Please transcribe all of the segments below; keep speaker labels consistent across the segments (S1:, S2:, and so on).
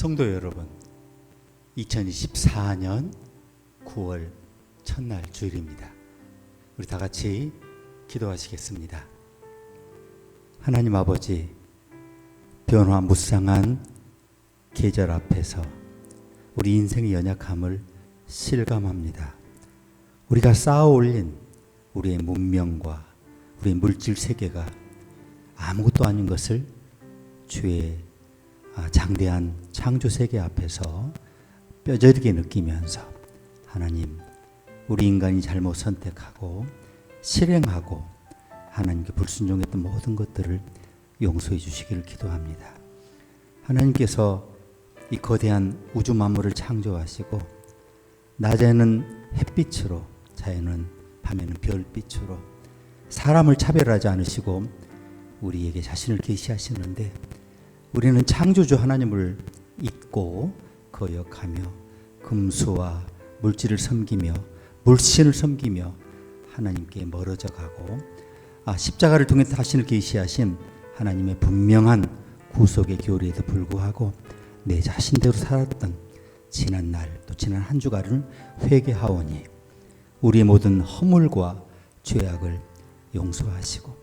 S1: 성도 여러분, 2024년 9월 첫날 주일입니다. 우리 다 같이 기도하시겠습니다. 하나님 아버지, 변화무쌍한 계절 앞에서 우리 인생의 연약함을 실감합니다. 우리가 쌓아 올린 우리의 문명과 우리의 물질 세계가 아무것도 아닌 것을 주의 장대한 창조 세계 앞에서 뼈저리게 느끼면서 하나님, 우리 인간이 잘못 선택하고 실행하고 하나님께 불순종했던 모든 것들을 용서해 주시기를 기도합니다. 하나님께서 이 거대한 우주 만물을 창조하시고 낮에는 햇빛으로, 자에는 밤에는 별빛으로 사람을 차별하지 않으시고 우리에게 자신을 계시하시는데, 우리는 창조주 하나님을 잊고 거역하며 금수와 물질을 섬기며 물신을 섬기며 하나님께 멀어져 가고, 십자가를 통해 자신을 계시하신 하나님의 분명한 구속의 교리에도 불구하고 내 자신대로 살았던 지난 날, 또 지난 한 주간을 회개하오니 우리의 모든 허물과 죄악을 용서하시고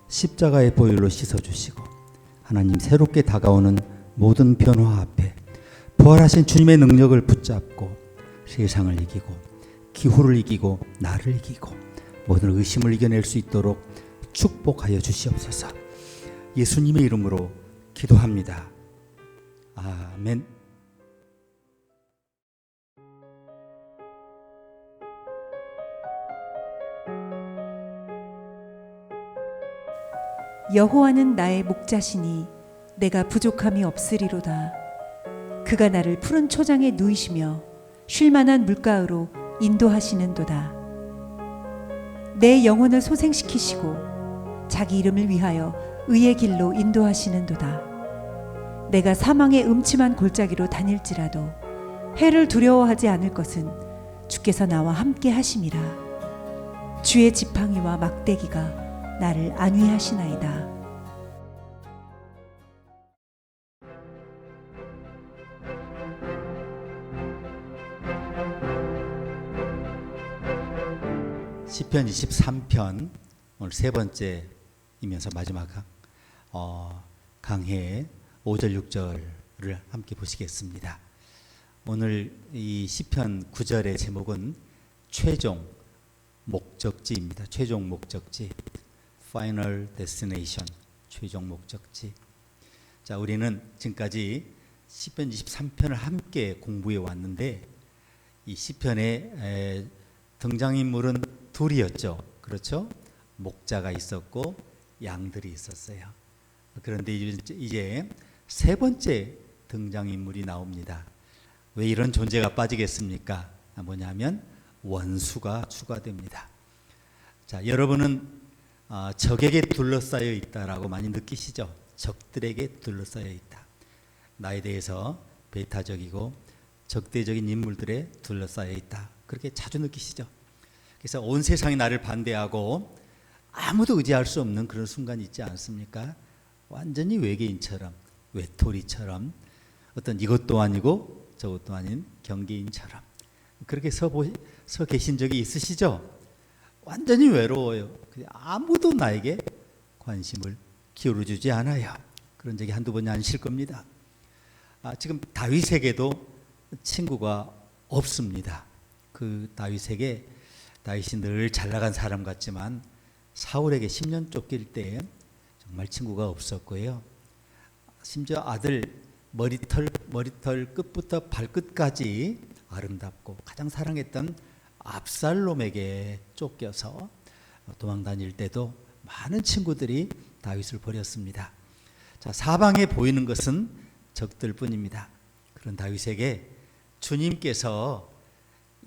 S1: 십자가의 보혈로 씻어주시고 하나님, 새롭게 다가오는 모든 변화 앞에 부활하신 주님의 능력을 붙잡고 세상을 이기고 기후를 이기고 나를 이기고 모든 의심을 이겨낼 수 있도록 축복하여 주시옵소서. 예수님의 이름으로 기도합니다. 아멘.
S2: 여호와는 나의 목자시니 내가 부족함이 없으리로다. 그가 나를 푸른 초장에 누이시며 쉴만한 물가으로 인도하시는도다. 내 영혼을 소생시키시고 자기 이름을 위하여 의의 길로 인도하시는도다. 내가 사망의 음침한 골짜기로 다닐지라도 해를 두려워하지 않을 것은 주께서 나와 함께 하심이라. 주의 지팡이와 막대기가 나를 안위하시나이다.
S1: 시편 23편 오늘 세 번째이면서 마지막 강해 5절 6절을 함께 보시겠습니다. 오늘 이 시편 9절의 제목은 최종 목적지입니다. 최종 목적지, Final Destination, 최종 목적지. 자, 우리는 지금까지 시편 23편을 함께 공부해 왔는데 이 시편의 등장인물은 둘이었죠. 그렇죠? 목자가 있었고 양들이 있었어요. 그런데 이제 세 번째 등장인물이 나옵니다. 왜 이런 존재가 빠지겠습니까? 뭐냐면 원수가 추가됩니다. 자, 여러분은 적에게 둘러싸여 있다라고 많이 느끼시죠? 적들에게 둘러싸여 있다. 나에 대해서 배타적이고 적대적인 인물들에 둘러싸여 있다. 그렇게 자주 느끼시죠? 그래서 온 세상이 나를 반대하고 아무도 의지할 수 없는 그런 순간이 있지 않습니까? 완전히 외계인처럼, 외톨이처럼, 어떤 이것도 아니고 저것도 아닌 경계인처럼 그렇게 서 계신 적이 있으시죠? 완전히 외로워요. 아무도 나에게 관심을 기울여주지 않아요. 그런 적이 한두 번이 아니실 겁니다. 지금 다윗에게도 친구가 없습니다. 그 다윗이 늘 잘나간 사람 같지만 사울에게 10년 쫓길 때 정말 친구가 없었고요. 심지어 아들 머리털 끝부터 발끝까지 아름답고 가장 사랑했던 압살롬에게 쫓겨서 도망 다닐 때도 많은 친구들이 다윗을 버렸습니다. 자, 사방에 보이는 것은 적들 뿐입니다. 그런 다윗에게 주님께서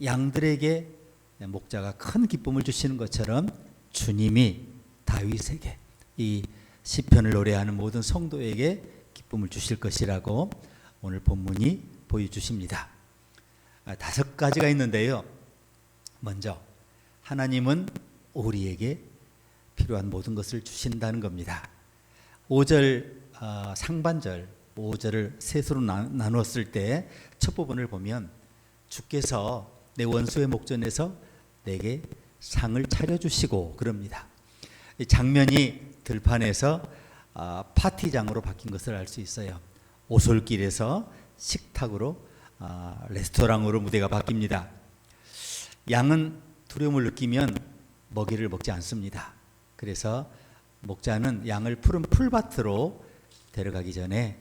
S1: 양들에게 목자가 큰 기쁨을 주시는 것처럼 주님이 다윗에게, 이 시편을 노래하는 모든 성도에게 기쁨을 주실 것이라고 오늘 본문이 보여주십니다. 5가지가 있는데요. 먼저 하나님은 우리에게 필요한 모든 것을 주신다는 겁니다. 5절 상반절 5절을 셋으로 나누었을 때 첫 부분을 보면 주께서 내 원수의 목전에서 내게 상을 차려주시고 그럽니다. 이 장면이 들판에서 파티장으로 바뀐 것을 알 수 있어요. 오솔길에서 식탁으로 레스토랑으로 무대가 바뀝니다. 양은 두려움을 느끼면 먹이를 먹지 않습니다. 그래서 목자는 양을 푸른 풀밭으로 데려가기 전에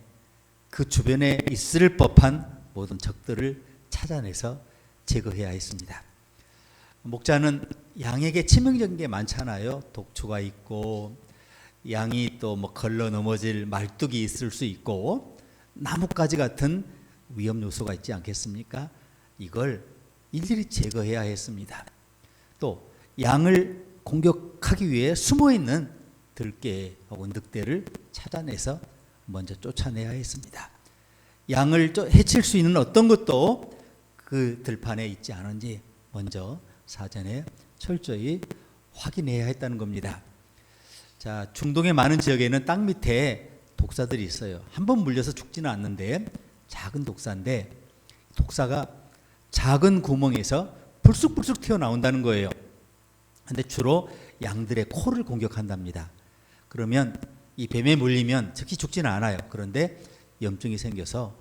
S1: 그 주변에 있을 법한 모든 적들을 찾아내서 제거해야 했습니다. 목자는 양에게 치명적인 게 많잖아요. 독초가 있고 양이 또 뭐 걸러 넘어질 말뚝이 있을 수 있고 나뭇가지 같은 위험 요소가 있지 않겠습니까? 이걸 일일이 제거해야 했습니다. 또 양을 공격하기 위해 숨어있는 들개 혹은 늑대를 찾아내서 먼저 쫓아내야 했습니다. 양을 해칠 수 있는 어떤 것도 그 들판에 있지 않은지 먼저 사전에 철저히 확인해야 했다는 겁니다. 자, 중동의 많은 지역에는 땅 밑에 독사들이 있어요. 한번 물려서 죽지는 않는데 작은 독사인데 독사가 작은 구멍에서 불쑥불쑥 튀어나온다는 거예요. 근데 주로 양들의 코를 공격한답니다. 그러면 이 뱀에 물리면 즉시 죽지는 않아요. 그런데 염증이 생겨서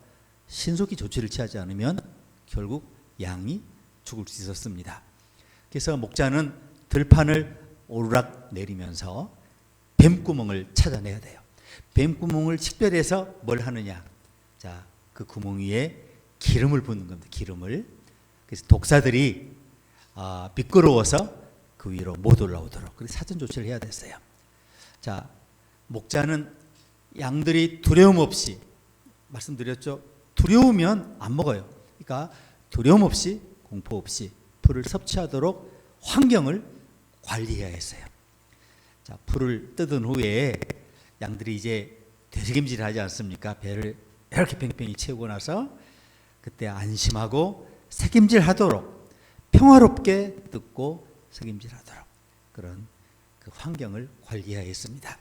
S1: 신속히 조치를 취하지 않으면 결국 양이 죽을 수 있었습니다. 그래서 목자는 들판을 오르락 내리면서 뱀구멍을 찾아내야 돼요. 뱀구멍을 식별해서 뭘 하느냐? 자, 그 구멍 위에 기름을 붓는 겁니다. 기름을. 그래서 독사들이 미끄러워서 그 위로 못 올라오도록 그래서 사전 조치를 해야 됐어요. 자, 목자는 양들이 두려움 없이 말씀드렸죠. 두려우면 안 먹어요. 그러니까 두려움 없이 공포 없이 풀을 섭취하도록 환경을 관리해야 했어요. 자, 풀을 뜯은 후에 양들이 이제 되새김질을 하지 않습니까? 배를 이렇게 팽팽히 채우고 나서 그때 안심하고 새김질하도록 평화롭게 뜯고 새김질하도록 그런 그 환경을 관리해야 했습니다.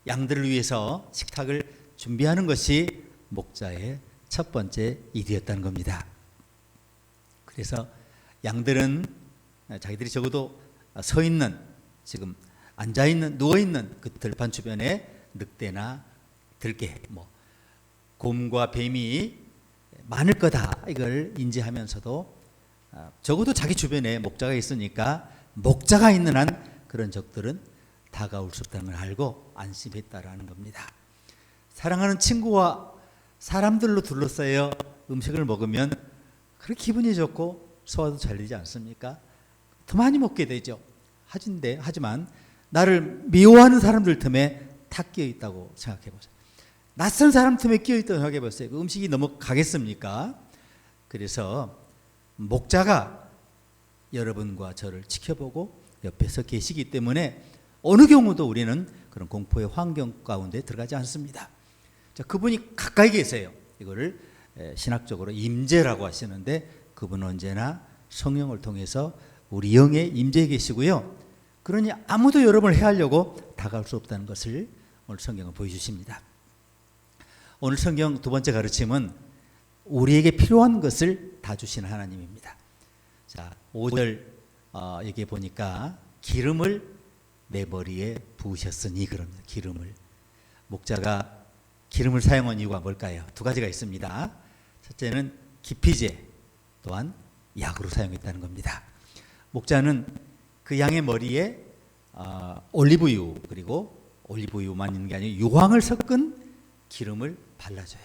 S1: 양들을 위해서 식탁을 준비하는 것이 목자의 첫 번째 일이었다는 겁니다. 그래서 양들은 자기들이 적어도 서 있는 지금 앉아 있는 누워 있는 그 들판 주변에 늑대나 들개, 곰과 뱀이 많을 거다 이걸 인지하면서도 적어도 자기 주변에 목자가 있으니까 목자가 있는 한 그런 적들은 다가올 수 없다는 걸 알고 안심했다라는 겁니다. 사랑하는 친구와 사람들로 둘러싸여 음식을 먹으면 그렇게 기분이 좋고 소화도 잘 되지 않습니까? 더 많이 먹게 되죠. 하지만 나를 미워하는 사람들 틈에 다 끼어 있다고 생각해 보세요. 낯선 사람 틈에 끼어 있다고 생각해 보세요. 그 음식이 넘어가겠습니까? 그래서 목자가 여러분과 저를 지켜보고 옆에서 계시기 때문에 어느 경우도 우리는 그런 공포의 환경 가운데 들어가지 않습니다. 자, 그분이 가까이 계세요. 이거를 신학적으로 임재라고 하시는데 그분은 언제나 성령을 통해서 우리 영에 임재해 계시고요. 그러니 아무도 여러분을 해하려고 다가올 수 없다는 것을 오늘 성경은 보여주십니다. 오늘 성경 두 번째 가르침은 우리에게 필요한 것을 다 주시는 하나님입니다. 자, 5절 여기에 보니까 기름을 내 머리에 부으셨으니 그럽니다. 기름을. 목자가 기름을 사용한 이유가 뭘까요? 두 가지가 있습니다. 첫째는 기피제 또한 약으로 사용했다는 겁니다. 목자는 그 양의 머리에 올리브유 그리고 올리브유만 있는 게 아니고 유황을 섞은 기름을 발라줘요.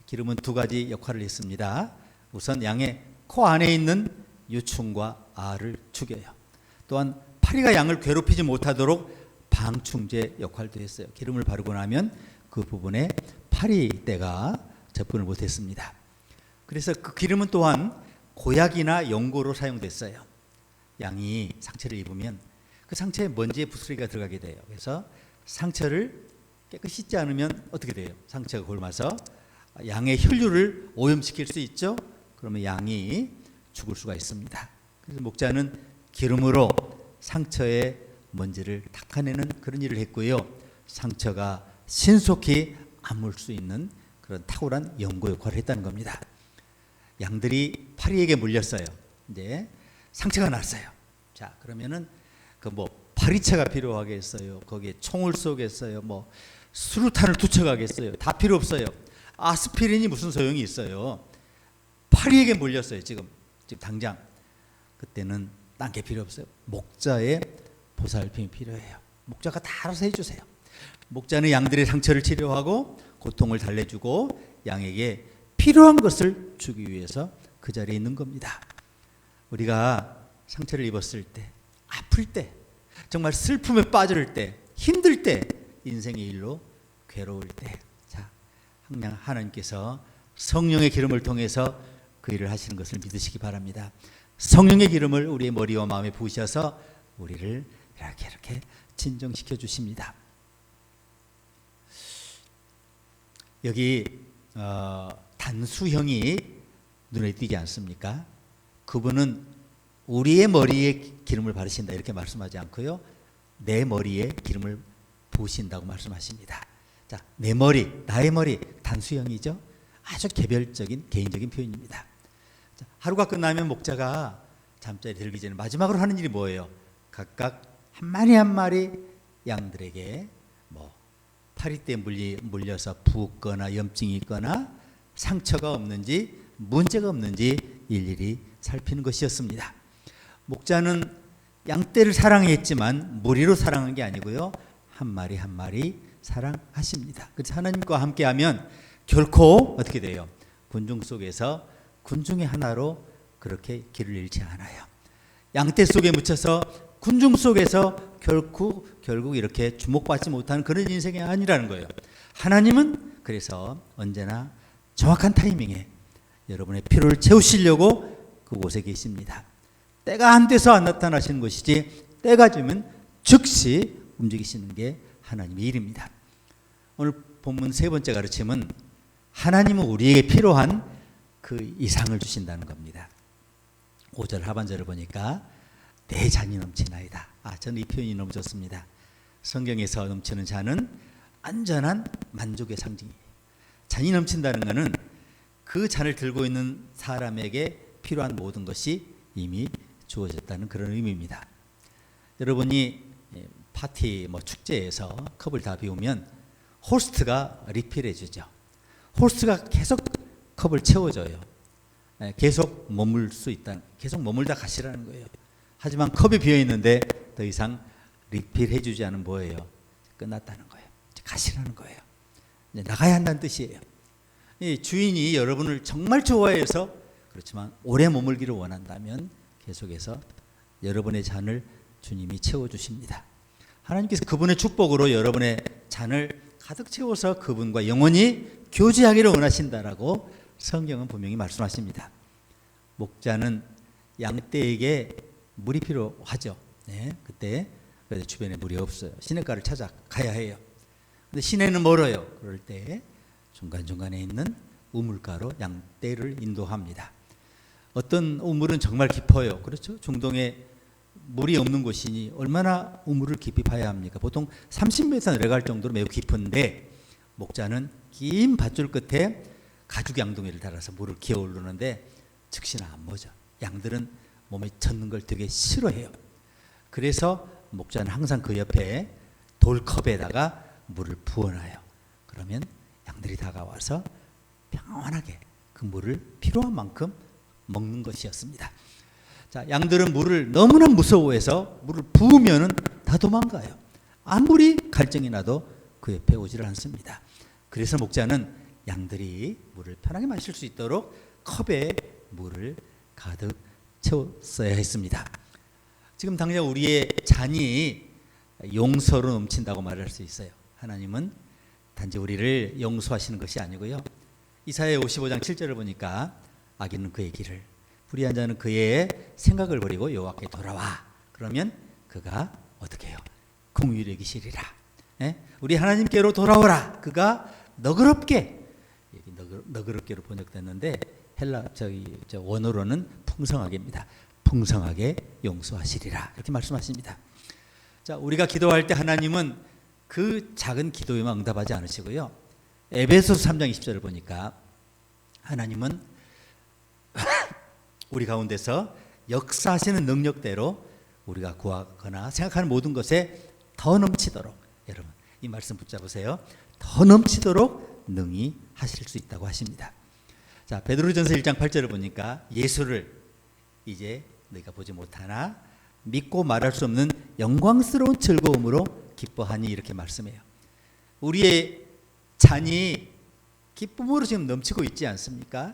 S1: 기름은 두 가지 역할을 했습니다. 우선 양의 코 안에 있는 유충과 알을 죽여요. 또한 파리가 양을 괴롭히지 못하도록 방충제 역할도 했어요. 기름을 바르고 나면 그 부분에 파리떼가 접근을 못했습니다. 그래서 그 기름은 또한 고약이나 연고로 사용됐어요. 양이 상처를 입으면 그 상처에 먼지의 부스러기가 들어가게 돼요. 그래서 상처를 깨끗이 씻지 않으면 어떻게 돼요? 상처가 곪아서 양의 혈류를 오염시킬 수 있죠. 그러면 양이 죽을 수가 있습니다. 그래서 목자는 기름으로 상처의 먼지를 닦아내는 그런 일을 했고요. 상처가 신속히 아물 수 있는 그런 탁월한 연고 역할을 했다는 겁니다. 양들이 파리에게 물렸어요. 이제 상처가 났어요. 자, 그러면은 그 뭐 파리채가 필요하겠어요. 거기에 총을 쏘겠어요. 뭐 수류탄을 투척하겠어요. 다 필요 없어요. 아스피린이 무슨 소용이 있어요. 파리에게 물렸어요. 지금 당장. 그때는 딴 게 필요 없어요. 목자의 보살핌이 필요해요. 목자가 다 알아서 해주세요. 목자는 양들의 상처를 치료하고 고통을 달래주고 양에게 필요한 것을 주기 위해서 그 자리에 있는 겁니다. 우리가 상처를 입었을 때, 아플 때, 정말 슬픔에 빠질 때, 힘들 때, 인생의 일로 괴로울 때, 자, 항상 하나님께서 성령의 기름을 통해서 그 일을 하시는 것을 믿으시기 바랍니다. 성령의 기름을 우리의 머리와 마음에 부으셔서 우리를 이렇게 진정시켜 주십니다. 여기 단수형이 눈에 띄지 않습니까? 그분은 우리의 머리에 기름을 바르신다 이렇게 말씀하지 않고요. 내 머리에 기름을 부으신다고 말씀하십니다. 자, 내 머리, 나의 머리, 단수형이죠. 아주 개별적인 개인적인 표현입니다. 자, 하루가 끝나면 목자가 잠자리 들기 전에 마지막으로 하는 일이 뭐예요? 각각 한 마리 한 마리 양들에게 뭐 파리떼에 물려서 부었거나 염증이 있거나 상처가 없는지 문제가 없는지 일일이 살피는 것이었습니다. 목자는 양떼를 사랑했지만 무리로 사랑한 게 아니고요. 한 마리 한 마리 사랑하십니다. 그래서 하나님과 함께하면 결코 어떻게 돼요? 군중 속에서 군중의 하나로 그렇게 길을 잃지 않아요. 양떼 속에 묻혀서 군중 속에서 결국 이렇게 주목받지 못하는 그런 인생이 아니라는 거예요. 하나님은 그래서 언제나 정확한 타이밍에 여러분의 필요를 채우시려고 그곳에 계십니다. 때가 안 돼서 안 나타나시는 것이지 때가 되면 즉시 움직이시는 게 하나님의 일입니다. 오늘 본문 세 번째 가르침은 하나님은 우리에게 필요한 그 이상을 주신다는 겁니다. 5절 하반절을 보니까 내 잔이 넘치나이다. 저는 이 표현이 너무 좋습니다. 성경에서 넘치는 잔은 안전한 만족의 상징이에요. 잔이 넘친다는 것은 그 잔을 들고 있는 사람에게 필요한 모든 것이 이미 주어졌다는 그런 의미입니다. 여러분이 파티 축제에서 컵을 다 비우면 호스트가 리필해 주죠. 호스트가 계속 컵을 채워줘요. 계속 머물 수 있다. 계속 머물다 가시라는 거예요. 하지만 컵이 비어 있는데 더 이상 리필해 주지 않으면 뭐예요? 끝났다는 거예요. 가시라는 거예요. 이제 나가야 한다는 뜻이에요. 이 주인이 여러분을 정말 좋아해서 그렇지만 오래 머물기를 원한다면 계속해서 여러분의 잔을 주님이 채워주십니다. 하나님께서 그분의 축복으로 여러분의 잔을 가득 채워서 그분과 영원히 교제하기를 원하신다라고 성경은 분명히 말씀하십니다. 목자는 양떼에게 물이 필요하죠. 네, 그때 주변에 물이 없어요. 시냇가를 찾아가야 해요. 근데 시내는 멀어요. 그럴 때 중간중간에 있는 우물가로 양떼를 인도합니다. 어떤 우물은 정말 깊어요. 그렇죠? 중동에 물이 없는 곳이니 얼마나 우물을 깊이 파야 합니까? 보통 30m 내려갈 정도로 매우 깊은데 목자는 긴 밧줄 끝에 가죽 양동이를 달아서 물을 기어 오르는데 즉시나 안 멎어. 양들은 몸에 젖는 걸 되게 싫어해요. 그래서 목자는 항상 그 옆에 돌컵에다가 물을 부어놔요. 그러면 양들이 다가와서 평안하게 그 물을 필요한 만큼 먹는 것이었습니다. 자, 양들은 물을 너무나 무서워해서 물을 부으면은 다 도망가요. 아무리 갈증이 나도 그 옆에 오지를 않습니다. 그래서 목자는 양들이 물을 편하게 마실 수 있도록 컵에 물을 가득 채웠어야 했습니다. 지금 당장 우리의 잔이 용서로 넘친다고 말할 수 있어요. 하나님은 단지 우리를 용서하시는 것이 아니고요. 이사야 55장 7절을 보니까 악인은 그의 길을, 불의한 자는 그의 생각을 버리고 여호와께 돌아와. 그러면 그가 어떻게 해요? 공의를 여기시리라. 우리 하나님께로 돌아오라. 그가 너그럽게, 너그럽게로 번역됐는데 헬라 원어로는 풍성하게입니다. 풍성하게 용서하시리라. 이렇게 말씀하십니다. 자, 우리가 기도할 때 하나님은 그 작은 기도에만 응답하지 않으시고요. 에베소서 3장 20절을 보니까 하나님은 우리 가운데서 역사하시는 능력대로 우리가 구하거나 생각하는 모든 것에 더 넘치도록, 여러분 이 말씀 붙잡으세요. 더 넘치도록 능히 하실 수 있다고 하십니다. 자, 베드로전서 1장 8절을 보니까 예수를 이제 너희가 보지 못하나 믿고 말할 수 없는 영광스러운 즐거움으로 기뻐하니, 이렇게 말씀해요. 우리의 잔이 기쁨으로 지금 넘치고 있지 않습니까?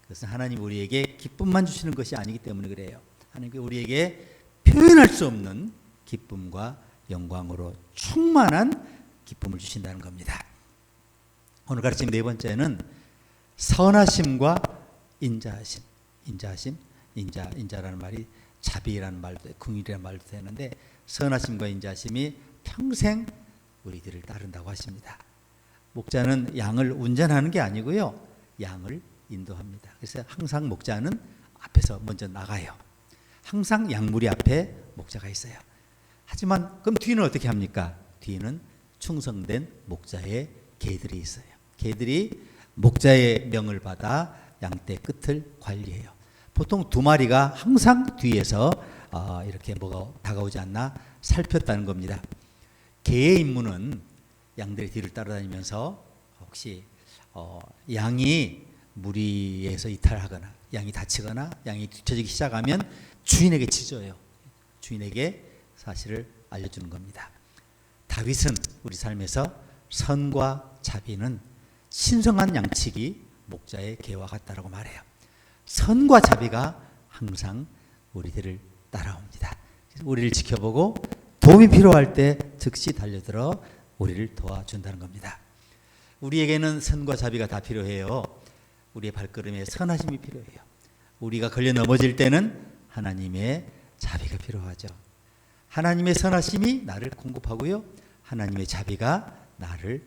S1: 그것은 하나님 우리에게 기쁨만 주시는 것이 아니기 때문에 그래요. 하나님께 우리에게 표현할 수 없는 기쁨과 영광으로 충만한 기쁨을 주신다는 겁니다. 오늘 가르침 네 번째는 선하심과 인자하심. 인자라는 말이 자비라는 말도, 긍휼이라는 말도 되는데, 선하심과 인자하심이 평생 우리들을 따른다고 하십니다. 목자는 양을 운전하는 게 아니고요, 양을 인도합니다. 그래서 항상 목자는 앞에서 먼저 나가요. 항상 양무리 앞에 목자가 있어요. 하지만 그럼 뒤는 어떻게 합니까? 뒤는 충성된 목자의 개들이 있어요. 개들이 목자의 명을 받아 양떼 끝을 관리해요. 보통 두 마리가 항상 뒤에서 이렇게 뭐가 다가오지 않나 살폈다는 겁니다. 개의 임무는 양들의 뒤를 따라다니면서 혹시 양이 무리에서 이탈하거나 양이 다치거나 양이 뒤처지기 시작하면 주인에게 치줘요. 주인에게 사실을 알려주는 겁니다. 다윗은 우리 삶에서 선과 자비는 신성한 양치기 목자의 개와 같다라고 말해요. 선과 자비가 항상 우리들을 따라옵니다. 우리를 지켜보고 도움이 필요할 때 즉시 달려들어 우리를 도와준다는 겁니다. 우리에게는 선과 자비가 다 필요해요. 우리의 발걸음에 선하심이 필요해요. 우리가 걸려 넘어질 때는 하나님의 자비가 필요하죠. 하나님의 선하심이 나를 공급하고요, 하나님의 자비가 나를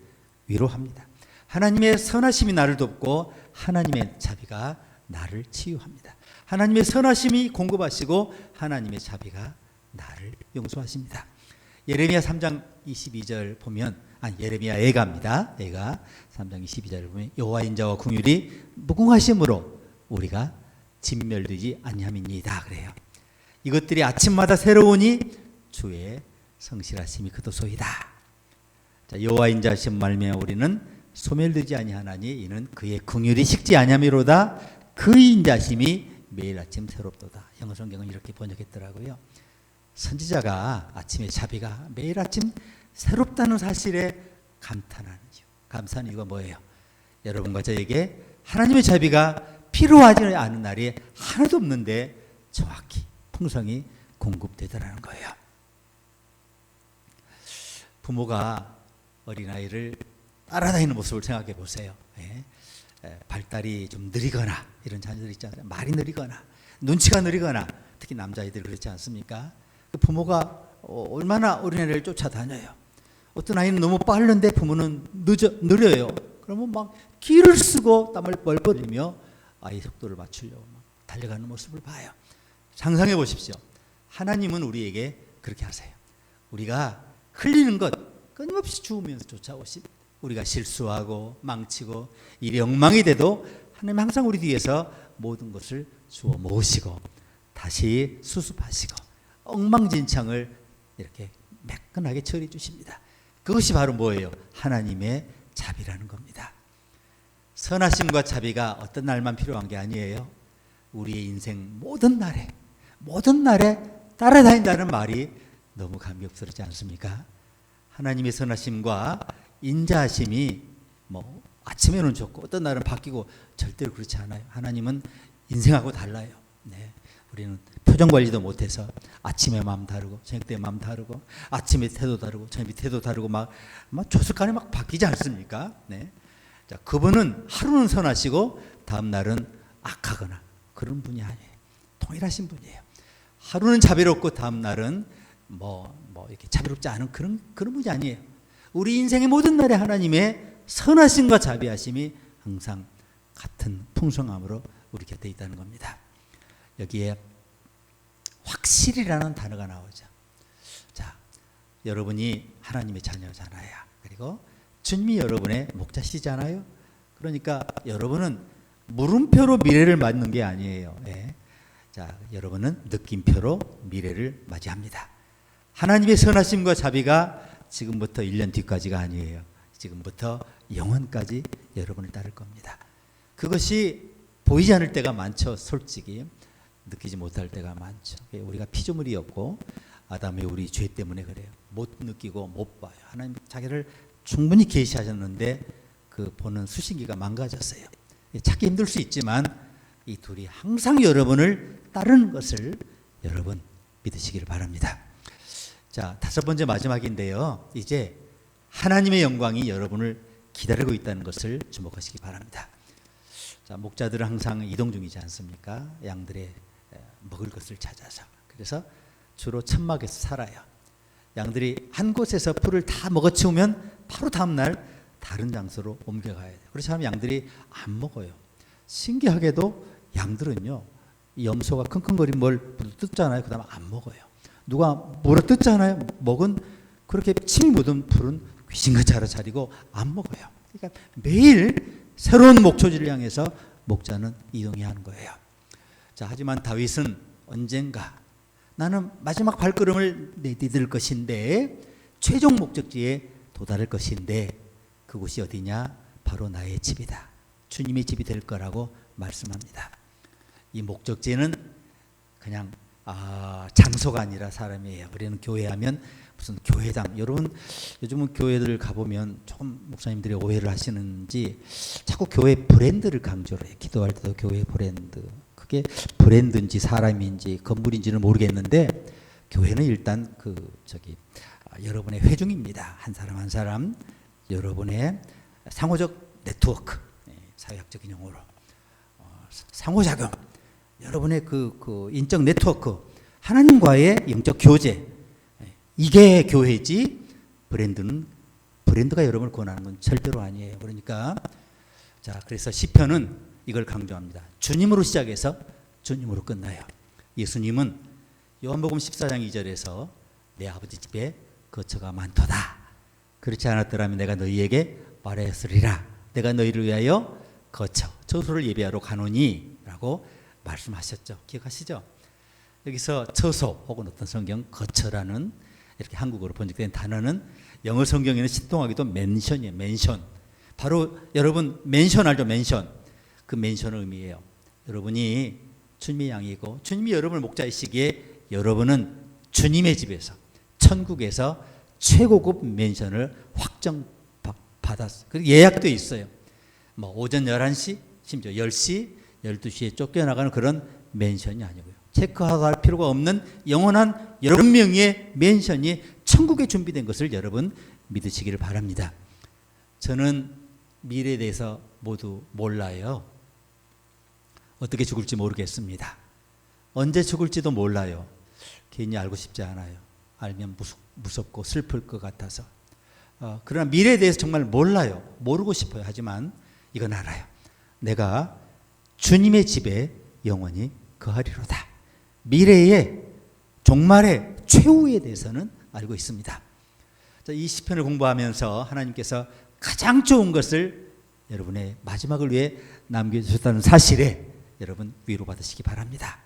S1: 위로합니다. 하나님의 선하심이 나를 돕고 하나님의 자비가 나를 치유합니다. 하나님의 선하심이 공급하시고 하나님의 자비가 나를 용서하십니다. 예레미야 3장 22절 보면, 예레미야 애가입니다. 애가 3장 22절을 보면 여호와 인자와 긍휼이 무궁하심으로 우리가 진멸되지 아니함이니이다 그래요. 이것들이 아침마다 새로우니 주의 성실하심이 그도소이다. 자, 여호와 인자하심 말미암아 우리는 소멸되지 아니하나니 이는 그의 긍휼이 식지 아니함이로다. 그 인자심이 매일 아침 새롭도다. 영어 성경은 이렇게 번역했더라고요. 선지자가 아침의 자비가 매일 아침 새롭다는 사실에 감탄하는 이유, 감사하는 이유가 뭐예요? 여러분과 저에게 하나님의 자비가 필요하지 않은 날이 하나도 없는데 정확히 풍성히 공급되더라는 거예요. 부모가 어린아이를 따라다니는 모습을 생각해 보세요. 발달이 좀 느리거나 이런 자녀들 있잖아요. 말이 느리거나 눈치가 느리거나, 특히 남자아이들 그렇지 않습니까? 그 부모가 얼마나 어린애를 쫓아다녀요. 어떤 아이는 너무 빠른데 부모는 느려요. 그러면 막 기를 쓰고 땀을 뻘뻘 흘리며 아이 속도를 맞추려고 막 달려가는 모습을 봐요. 상상해 보십시오. 하나님은 우리에게 그렇게 하세요. 우리가 흘리는 것 끊임없이 주우면서 쫓아오신, 우리가 실수하고 망치고 일이 엉망이 돼도 하나님 항상 우리 뒤에서 모든 것을 주워 모으시고 다시 수습하시고 엉망진창을 이렇게 매끈하게 처리해 주십니다. 그것이 바로 뭐예요? 하나님의 자비라는 겁니다. 선하심과 자비가 어떤 날만 필요한 게 아니에요. 우리의 인생 모든 날에 따라다닌다는 말이 너무 감격스럽지 않습니까? 하나님의 선하심과 인자하심이 뭐 아침에는 좋고 어떤 날은 바뀌고 절대로 그렇지 않아요. 하나님은 인생하고 달라요. 네. 우리는 표정 관리도 못해서 아침에 마음 다르고 저녁 때 마음 다르고 아침에 태도 다르고 저녁에 태도 다르고 막 조숙간에 막 바뀌지 않습니까? 네. 자, 그분은 하루는 선하시고 다음 날은 악하거나 그런 분이 아니에요. 동일하신 분이에요. 하루는 자비롭고 다음 날은 이렇게 자비롭지 않은 그런 분이 아니에요. 우리 인생의 모든 날에 하나님의 선하심과 자비하심이 항상 같은 풍성함으로 우리 곁에 있다는 겁니다. 여기에 확실이라는 단어가 나오죠. 자, 여러분이 하나님의 자녀잖아요. 그리고 주님이 여러분의 목자시잖아요. 그러니까 여러분은 물음표로 미래를 맞는 게 아니에요. 예. 자, 여러분은 느낌표로 미래를 맞이합니다. 하나님의 선하심과 자비가 지금부터 1년 뒤까지가 아니에요. 지금부터 영원까지 여러분을 따를 겁니다. 그것이 보이지 않을 때가 많죠. 솔직히 느끼지 못할 때가 많죠. 우리가 피조물이었고 아담의 우리 죄 때문에 그래요. 못 느끼고 못 봐요. 하나님 자기를 충분히 계시하셨는데 그 보는 수신기가 망가졌어요. 찾기 힘들 수 있지만 이 둘이 항상 여러분을 따르는 것을 여러분 믿으시기를 바랍니다. 자, 5번째 마지막인데요. 이제 하나님의 영광이 여러분을 기다리고 있다는 것을 주목하시기 바랍니다. 자, 목자들은 항상 이동 중이지 않습니까? 양들의 먹을 것을 찾아서. 그래서 주로 천막에서 살아요. 양들이 한 곳에서 풀을 다 먹어치우면 바로 다음 날 다른 장소로 옮겨가야 돼요. 그렇지 않으면 양들이 안 먹어요. 신기하게도 양들은요, 염소가 킁킁거리는 뭘 뜯잖아요. 그 다음에 안 먹어요. 누가 물어 뜯잖아요. 먹은 그렇게 침이 묻은 풀은 귀신같이 알아차리고 안 먹어요. 그러니까 매일 새로운 목초지를 향해서 목자는 이동해야 하는 거예요. 자, 하지만 다윗은 언젠가 나는 마지막 발걸음을 내디딜 것인데 최종 목적지에 도달할 것인데 그곳이 어디냐? 바로 나의 집이다. 주님의 집이 될 거라고 말씀합니다. 이 목적지는 그냥 장소가 아니라 사람이에요. 우리는 교회하면 무슨 교회당. 여러분 요즘은 교회들 가보면 조금 목사님들이 오해를 하시는지 자꾸 교회 브랜드를 강조를 해요. 기도할 때도 교회 브랜드. 그게 브랜드인지 사람인지 건물인지는 모르겠는데 교회는 일단 여러분의 회중입니다. 한 사람 한 사람 여러분의 상호적 네트워크, 사회학적인 용어로 상호작용, 여러분의 그 인적 네트워크, 하나님과의 영적 교제, 이게 교회지. 브랜드가 여러분을 권하는 건 절대로 아니에요. 그러니까 자, 그래서 시편은 이걸 강조합니다. 주님으로 시작해서 주님으로 끝나요. 예수님은 요한복음 14장 2절에서 내 아버지 집에 거처가 많도다. 그렇지 않았더라면 내가 너희에게 말하였으리라. 내가 너희를 위하여 거처, 처소를 예비하러 가노니 라고 말씀하셨죠. 기억하시죠? 여기서 처소 혹은 어떤 성경 거처라는 이렇게 한국어로 번역된 단어는 영어 성경에는 신통하게도 맨션이에요. 맨션. 바로 여러분 맨션 알죠? 맨션. 그 맨션을 의미해요. 여러분이 주님의 양이고 주님이 여러분을 목자이시기에 여러분은 주님의 집에서 천국에서 최고급 맨션을 확정받았어요. 그리고 예약돼 있어요. 뭐 오전 11시 심지어 10시 12시에 쫓겨나가는 그런 맨션이 아니고요. 체크하고 할 필요가 없는 영원한 여러 명의 맨션이 천국에 준비된 것을 여러분 믿으시기를 바랍니다. 저는 미래에 대해서 모두 몰라요. 어떻게 죽을지 모르겠습니다. 언제 죽을지도 몰라요. 괜히 알고 싶지 않아요. 알면 무섭고 슬플 것 같아서. 그러나 미래에 대해서 정말 몰라요. 모르고 싶어요. 하지만 이건 알아요. 내가 주님의 집에 영원히 거하리로다. 미래의 종말의 최후에 대해서는 알고 있습니다. 이 시편을 공부하면서 하나님께서 가장 좋은 것을 여러분의 마지막을 위해 남겨주셨다는 사실에 여러분 위로받으시기 바랍니다.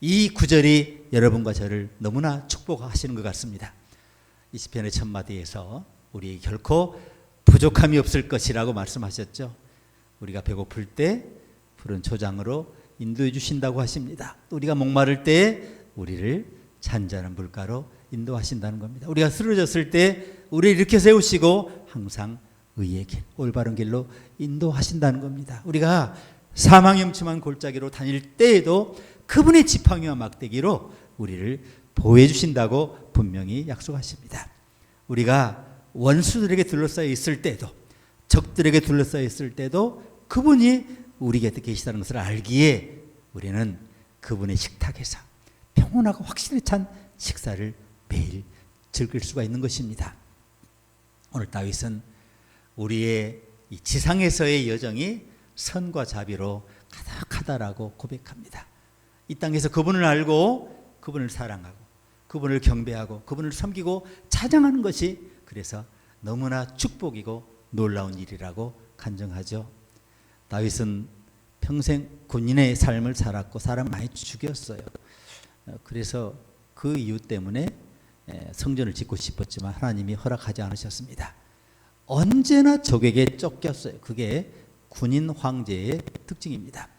S1: 이 구절이 여러분과 저를 너무나 축복하시는 것 같습니다. 이 시편의 첫 마디에서 우리 결코 부족함이 없을 것이라고 말씀하셨죠. 우리가 배고플 때 푸른 초장으로 인도해 주신다고 하십니다. 우리가 목마를 때 우리를 잔잔한 물가로 인도하신다는 겁니다. 우리가 쓰러졌을 때 우리를 일으켜 세우시고 항상 의의 길, 올바른 길로 인도하신다는 겁니다. 우리가 사망의 음침한 골짜기로 다닐 때에도 그분의 지팡이와 막대기로 우리를 보호해 주신다고 분명히 약속하십니다. 우리가 원수들에게 둘러싸여 있을 때도 적들에게 둘러싸여 있을 때도 그분이 우리 곁에 계시다는 것을 알기에 우리는 그분의 식탁에서 평온하고 확실히 찬 식사를 매일 즐길 수가 있는 것입니다. 오늘 다윗은 우리의 이 지상에서의 여정이 선과 자비로 가득하다라고 고백합니다. 이 땅에서 그분을 알고 그분을 사랑하고 그분을 경배하고 그분을 섬기고 찬양하는 것이 그래서 너무나 축복이고 놀라운 일이라고 간증하죠. 다윗은 평생 군인의 삶을 살았고 사람 많이 죽였어요. 그래서 그 이유 때문에 성전을 짓고 싶었지만 하나님이 허락하지 않으셨습니다. 언제나 적에게 쫓겼어요. 그게 군인 황제의 특징입니다.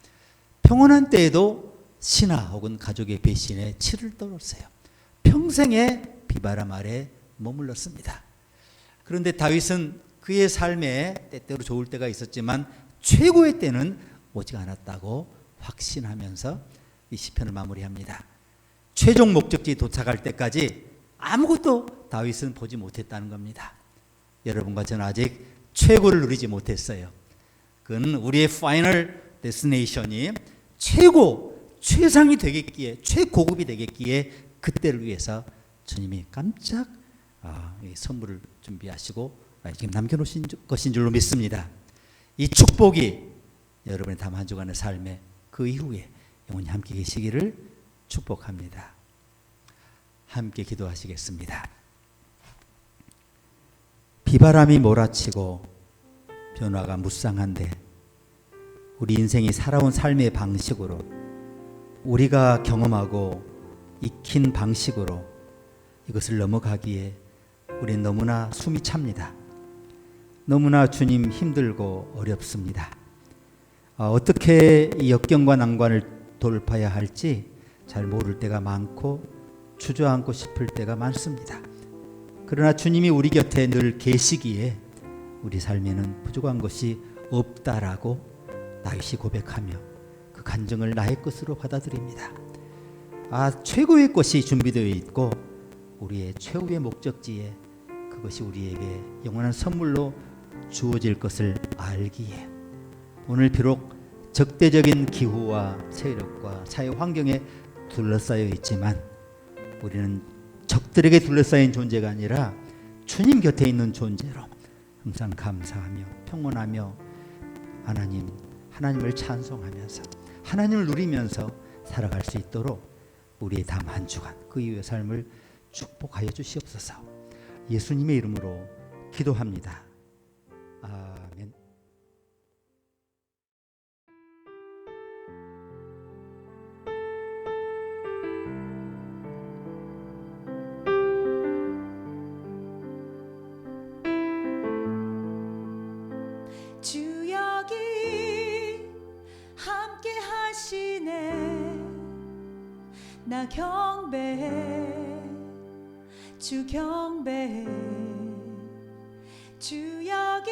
S1: 평온한 때에도 신하 혹은 가족의 배신에 치를 떨었어요. 평생의 비바람 아래 머물렀습니다. 그런데 다윗은 그의 삶에 때때로 좋을 때가 있었지만 최고의 때는 오지 않았다고 확신하면서 이 시편을 마무리합니다. 최종 목적지에 도착할 때까지 아무것도 다윗은 보지 못했다는 겁니다. 여러분과 저는 아직 최고를 누리지 못했어요. 그건 우리의 파이널 데스티네이션이 최상이 되겠기에, 최고급이 되겠기에 그때를 위해서 주님이 깜짝 선물을 준비하시고 지금 남겨놓으신 것인 줄로 믿습니다. 이 축복이 여러분의 다음 한 주간의 삶에 그 이후에 영원히 함께 계시기를 축복합니다. 함께 기도하시겠습니다. 비바람이 몰아치고 변화가 무쌍한데 우리 인생이 살아온 삶의 방식으로 우리가 경험하고 익힌 방식으로 이것을 넘어가기에 우린 너무나 숨이 찹니다. 너무나 주님 힘들고 어렵습니다. 어떻게 이 역경과 난관을 돌파해야 할지 잘 모를 때가 많고 주저앉고 싶을 때가 많습니다. 그러나 주님이 우리 곁에 늘 계시기에 우리 삶에는 부족한 것이 없다라고 다윗이 고백하며 그 간증을 나의 것으로 받아들입니다. 최고의 것이 준비되어 있고 우리의 최후의 목적지에 그것이 우리에게 영원한 선물로 주어질 것을 알기에 오늘 비록 적대적인 기후와 세력과 사회 환경에 둘러싸여 있지만 우리는 적들에게 둘러싸인 존재가 아니라 주님 곁에 있는 존재로 항상 감사하며 평온하며 하나님을 찬송하면서 하나님을 누리면서 살아갈 수 있도록 우리의 다음 한 주간 그 이후의 삶을 축복하여 주시옵소서. 예수님의 이름으로 기도합니다. 아멘.
S2: 주 여기 함께 하시네. 나 경배해, 주 경배해. 주 여기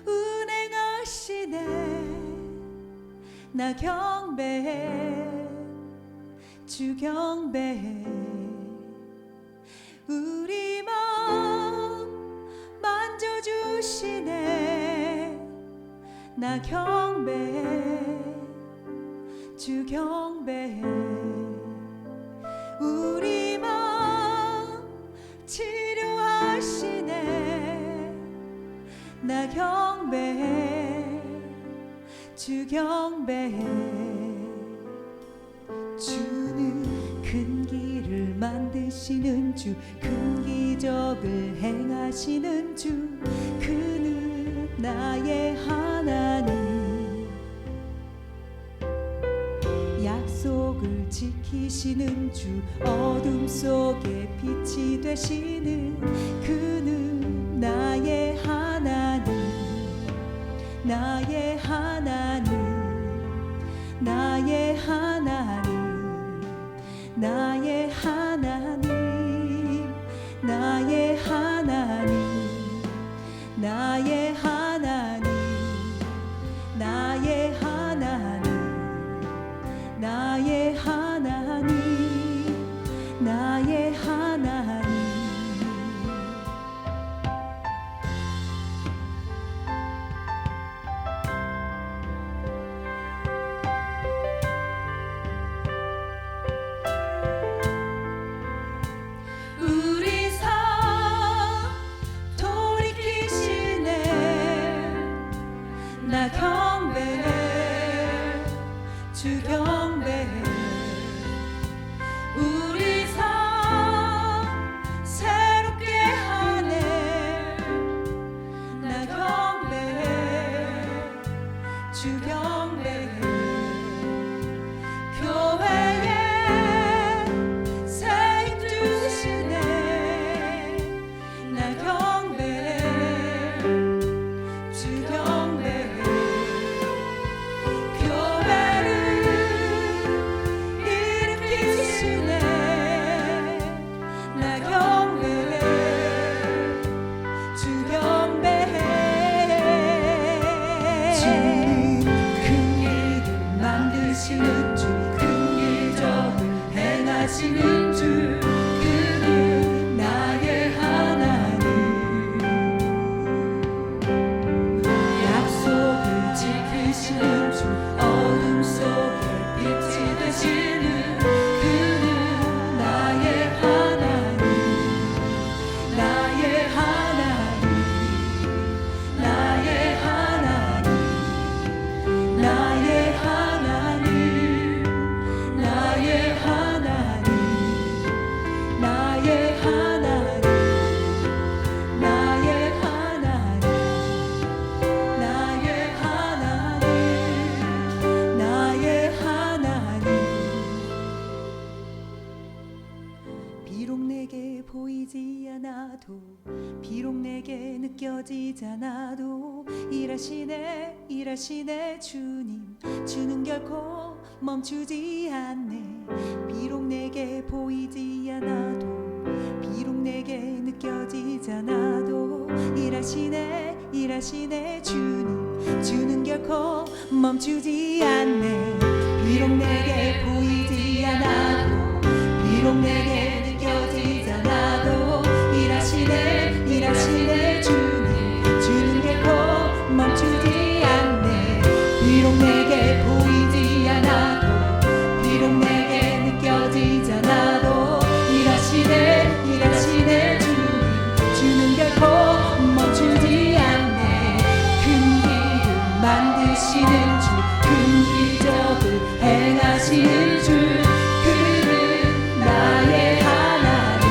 S2: 운행하시네. 나 경배해, 주 경배해. 우리 마음 만져주시네. 나 경배해, 주 경배해. 우리 마음 치료하시네. 나 경배해, 주 경배해. 주는 큰 길을 만드시는 주, 큰 기적을 행하시는 주. 그는 나의 하나님, 약속을 지키시는 주, 어둠 속에 빛이 되시는 그는 나의 하나님, 나의 하나님, 나의 하나님, 나의 하나님, 나의 하나님, 나의 하나님, 나의 하나님, 나의 하나님, 나의 하나님. 우리 삶 돌이키시네. 나 경배해, 주 경배해. 우리 삶 비록 내게 보이지 않아도 비록 내게 느껴지잖아도 일하시네 주님 주는 결코 멈추지 않네. 비록 내게 보이지 않아도 비록 내게 느껴지잖아도 일하시네 주님 주는 결코 멈추지 않네. 비록 내게 보이지 않아도 비록 내게 느껴지잖아도 일하시네 주님 주는 결코 멈추지 않네. 비록 내게 보이지 않아도 비록 내게 느껴지잖아도 일하시네 주님 주는 결코 멈추지 않네. 큰 길을 만드시는 주 큰 기적을 행하시는 주 그는 나의 하나님.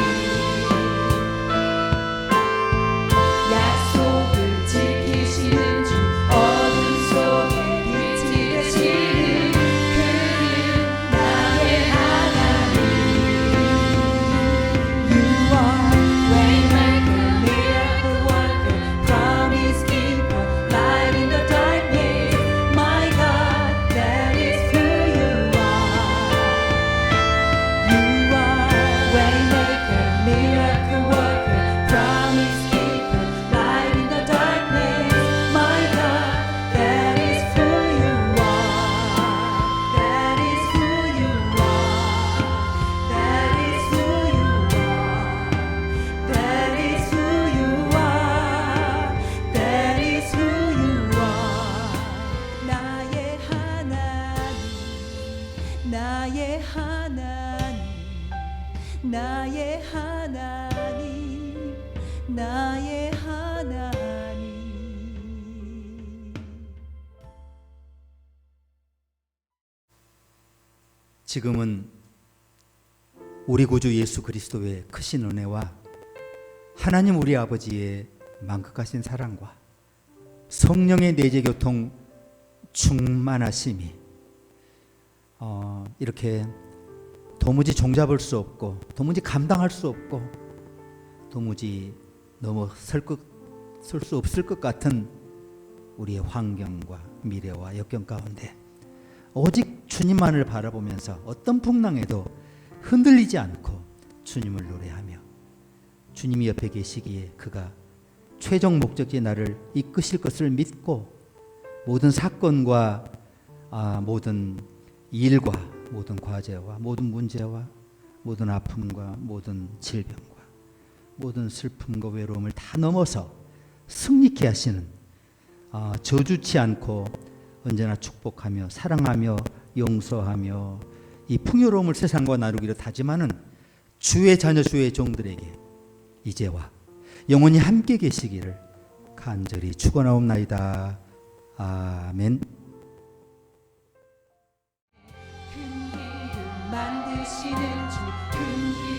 S2: 약속을 지키시는 주 어둠 속에 빛이 되시는 그는 나의 하나님. You are waymaker, miracle worker, promise keeper, light in the darkness. My God, that is who you are. You are waymaker, miracle worker, promise keeper, light in the darkness. My God, that is who you are. That is who you are. That is who you are. That is who you are. That is who you are. 나의 하나님, 나의 하나님, 나의 하나님, 나의 하나님.
S1: 지금은 우리 구주 예수 그리스도의 크신 은혜와 하나님 우리 아버지의 만극하신 사랑과 성령의 내재 교통 충만하심이 이렇게 도무지 종잡을 수 없고 도무지 감당할 수 없고 도무지 넘어설 수 없을 것 같은 우리의 환경과 미래와 역경 가운데 오직 주님만을 바라보면서 어떤 풍랑에도 흔들리지 않고 주님을 노래하며 주님이 옆에 계시기에 그가 최종 목적지에 나를 이끄실 것을 믿고 모든 사건과 모든 일과 모든 과제와 모든 문제와 모든 아픔과 모든 질병과 모든 슬픔과 외로움을 다 넘어서 승리케 하시는 저주치 않고 언제나 축복하며 사랑하며 용서하며 이 풍요로움을 세상과 나누기로 다짐하는 주의 자녀 주의 종들에게 이제와 영원히 함께 계시기를 간절히 축원하옵나이다. 아멘.
S2: 큰 길을 만드시는 주 큰 길